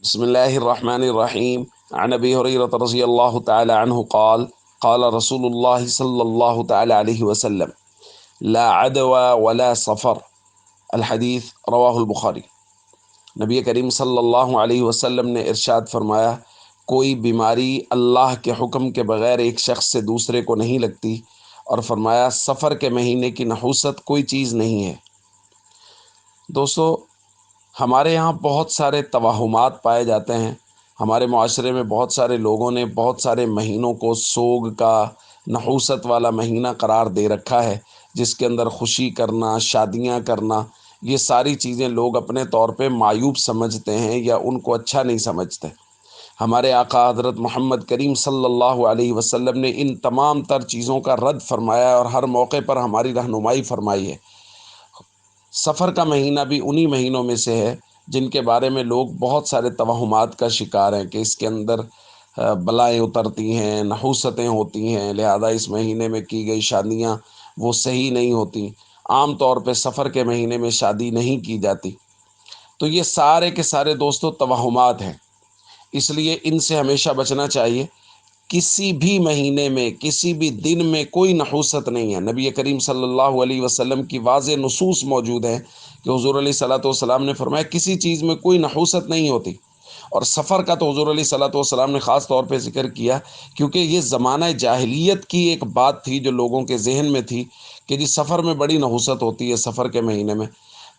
بسم الله الرحمن الرحيم عن أبي هريرة رضي الله تعالى عنه قال قال رسول الله صلى الله تعالى عليه وسلم لا عدوى ولا صفر الحدیث رواہ البخاری۔ نبی کریم صلی اللہ علیہ وسلم نے ارشاد فرمایا، کوئی بیماری اللہ کے حکم کے بغیر ایک شخص سے دوسرے کو نہیں لگتی، اور فرمایا سفر کے مہینے کی نحوست کوئی چیز نہیں ہے۔ دوستو، ہمارے یہاں بہت سارے توہمات پائے جاتے ہیں۔ ہمارے معاشرے میں بہت سارے لوگوں نے بہت سارے مہینوں کو سوگ کا، نحوست والا مہینہ قرار دے رکھا ہے، جس کے اندر خوشی کرنا، شادیاں کرنا، یہ ساری چیزیں لوگ اپنے طور پہ معیوب سمجھتے ہیں یا ان کو اچھا نہیں سمجھتے۔ ہمارے آقا حضرت محمد کریم صلی اللہ علیہ وسلم نے ان تمام تر چیزوں کا رد فرمایا ہے اور ہر موقع پر ہماری رہنمائی فرمائی ہے۔ سفر کا مہینہ بھی انہی مہینوں میں سے ہے جن کے بارے میں لوگ بہت سارے توہمات کا شکار ہیں کہ اس کے اندر بلائیں اترتی ہیں، نحوستیں ہوتی ہیں، لہذا اس مہینے میں کی گئی شادیاں وہ صحیح نہیں ہوتی۔ عام طور پہ سفر کے مہینے میں شادی نہیں کی جاتی۔ تو یہ سارے کے سارے دوستو توہمات ہیں، اس لیے ان سے ہمیشہ بچنا چاہیے۔ کسی بھی مہینے میں، کسی بھی دن میں کوئی نحوست نہیں ہے۔ نبی کریم صلی اللہ علیہ وسلم کی واضح نصوص موجود ہیں کہ حضور علیہ الصلوۃ والسلام نے فرمایا کسی چیز میں کوئی نحوست نہیں ہوتی، اور سفر کا تو حضور علیہ الصلوۃ والسلام نے خاص طور پہ ذکر کیا، کیونکہ یہ زمانہ جاہلیت کی ایک بات تھی جو لوگوں کے ذہن میں تھی کہ جی سفر میں بڑی نحوست ہوتی ہے سفر کے مہینے میں۔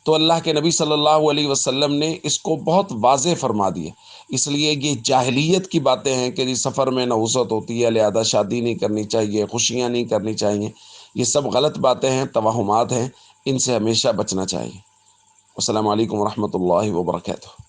تو اللہ کے نبی صلی اللہ علیہ وسلم نے اس کو بہت واضح فرما دیا۔ اس لیے یہ جاہلیت کی باتیں ہیں کہ جی سفر میں نحوست ہوتی ہے لہذا شادی نہیں کرنی چاہیے، خوشیاں نہیں کرنی چاہیے، یہ سب غلط باتیں ہیں، توہمات ہیں، ان سے ہمیشہ بچنا چاہیے۔ السلام علیکم ورحمۃ اللہ وبرکاتہ۔